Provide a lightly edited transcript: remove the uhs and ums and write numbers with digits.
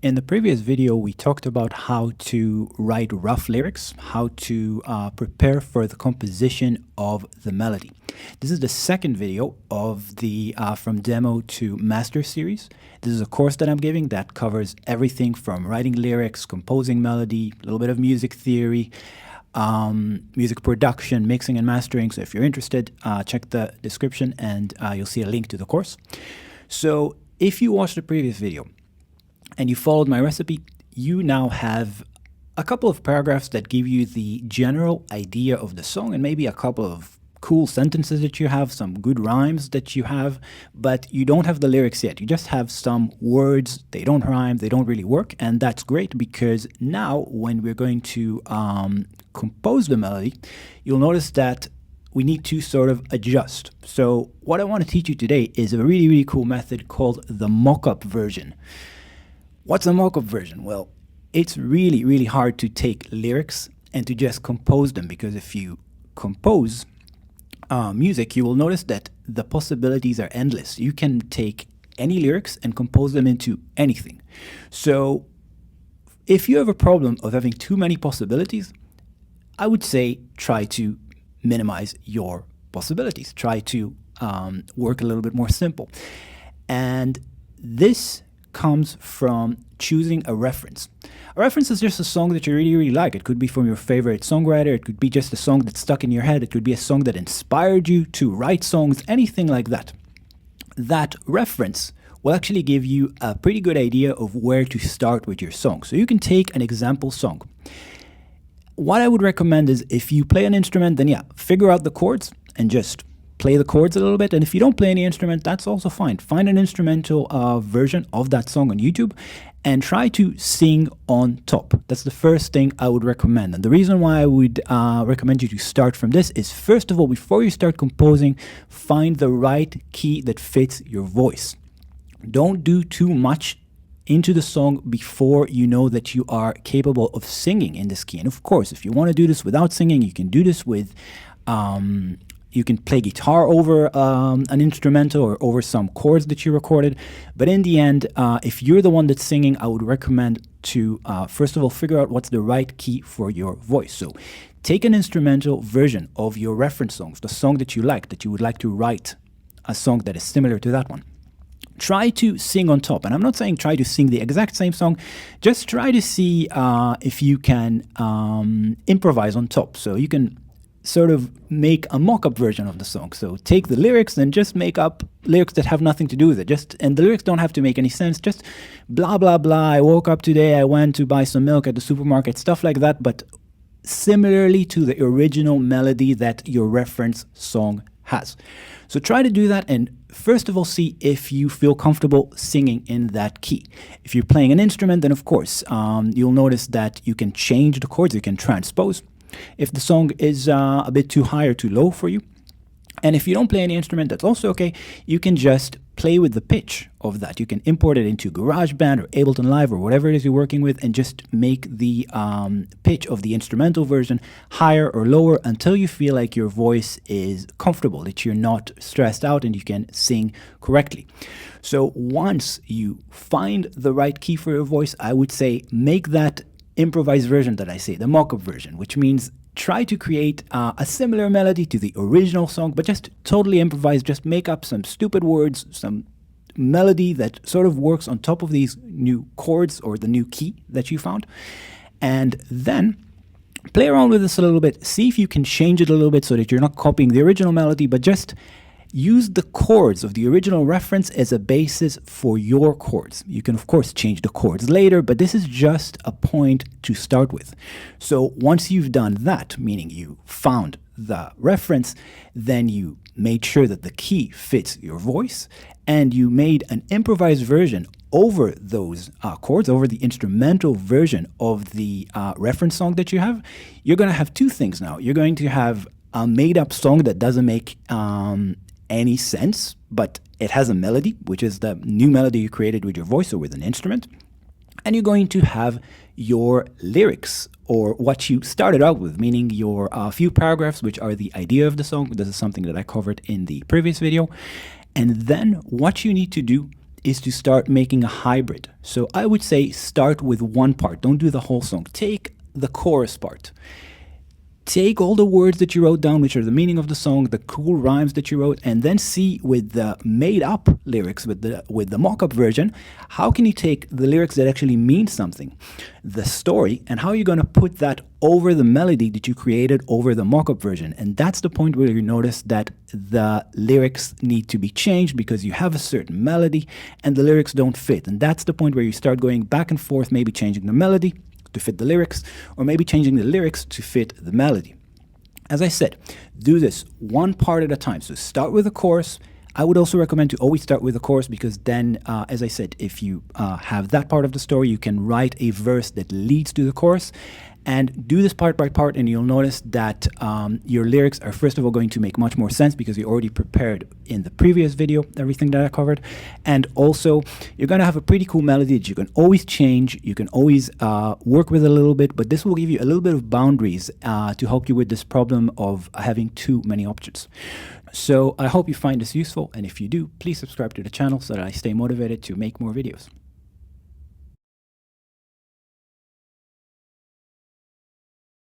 In the previous video, we talked about how to write rough lyrics, how to prepare for the composition of the melody. This is the second video of the From Demo to Master series. This is a course that I'm giving that covers everything from writing lyrics, composing melody, a little bit of music theory, music production, mixing and mastering. So if you're interested, check the description and you'll see a link to the course. So if you watched the previous video, and you followed my recipe, you now have a couple of paragraphs that give you the general idea of the song and maybe a couple of cool sentences that you have, some good rhymes that you have, but you don't have the lyrics yet. You just have some words, they don't rhyme, they don't really work, and that's great because now when we're going to compose the melody, you'll notice that we need to sort of adjust. So what I want to teach you today is a really, really cool method called the mock-up version. What's a mock-up version? Well, it's really, really hard to take lyrics and to just compose them, because if you compose music, you will notice that the possibilities are endless. You can take any lyrics and compose them into anything. So if you have a problem of having too many possibilities, I would say try to minimize your possibilities. Try to work a little bit more simple. And this comes from choosing a reference. A reference is just a song that you really, really like. It could be from your favorite songwriter. It could be just a song that's stuck in your head. It could be a song that inspired you to write songs, anything like that. That reference will actually give you a pretty good idea of where to start with your song. So you can take an example song. What I would recommend is if you play an instrument, then figure out the chords and just play the chords a little bit. And if you don't play any instrument, that's also fine. Find an instrumental version of that song on YouTube and try to sing on top. That's the first thing I would recommend. And the reason why I would recommend you to start from this is, first of all, before you start composing, find the right key that fits your voice. Don't do too much into the song before you know that you are capable of singing in this key. And of course, if you want to do this without singing, you can do this with you can play guitar over an instrumental or over some chords that you recorded. But in the end, if you're the one that's singing, I would recommend to, first of all, figure out what's the right key for your voice. So take an instrumental version of your reference songs, the song that you like, that you would like to write a song that is similar to that one. Try to sing on top. And I'm not saying try to sing the exact same song. Just try to see if you can improvise on top. So you can sort of make a mock-up version of the song. So take the lyrics and just make up lyrics that have nothing to do with it. And the lyrics don't have to make any sense. Just blah, blah, blah. I woke up today, I went to buy some milk at the supermarket, stuff like that, but similarly to the original melody that your reference song has. So try to do that, and first of all, see if you feel comfortable singing in that key. If you're playing an instrument, then of course, you'll notice that you can change the chords, you can transpose if the song is a bit too high or too low for you. And if you don't play any instrument, that's also okay. You can just play with the pitch of that. You can import it into GarageBand or Ableton Live or whatever it is you're working with and just make the pitch of the instrumental version higher or lower until you feel like your voice is comfortable, that you're not stressed out and you can sing correctly. So once you find the right key for your voice, I would say make that improvised version that I say, the mock-up version, which means try to create a similar melody to the original song, but just totally improvise. Just make up some stupid words, some melody that sort of works on top of these new chords or the new key that you found. And then play around with this a little bit. See if you can change it a little bit so that you're not copying the original melody, but just use the chords of the original reference as a basis for your chords. You can, of course, change the chords later, but this is just a point to start with. So once you've done that, meaning you found the reference, then you made sure that the key fits your voice, and you made an improvised version over those chords, over the instrumental version of the reference song that you have, you're going to have two things now. You're going to have a made-up song that doesn't make any sense, but it has a melody, which is the new melody you created with your voice or with an instrument. And you're going to have your lyrics, or what you started out with, meaning your few paragraphs, which are the idea of the song. This is something that I covered in the previous video. And then what you need to do is to start making a hybrid. So I would say start with one part. Don't do the whole song. Take the chorus part. Take all the words that you wrote down, which are the meaning of the song, the cool rhymes that you wrote, and then see with the made-up lyrics, with the mock-up version, how can you take the lyrics that actually mean something, the story, and how you're going to put that over the melody that you created over the mock-up version. And that's the point where you notice that the lyrics need to be changed because you have a certain melody and the lyrics don't fit. And that's the point where you start going back and forth, maybe changing the melody to fit the lyrics, or maybe changing the lyrics to fit the melody. As I said, do this one part at a time. So start with the chorus. I would also recommend to always start with the chorus because then, as I said, if you have that part of the story, you can write a verse that leads to the chorus. And do this part by part, and you'll notice that your lyrics are first of all going to make much more sense because you already prepared in the previous video everything that I covered. And also, you're going to have a pretty cool melody that you can always change. You can always work with a little bit, but this will give you a little bit of boundaries to help you with this problem of having too many options. So I hope you find this useful, and if you do, please subscribe to the channel so that I stay motivated to make more videos.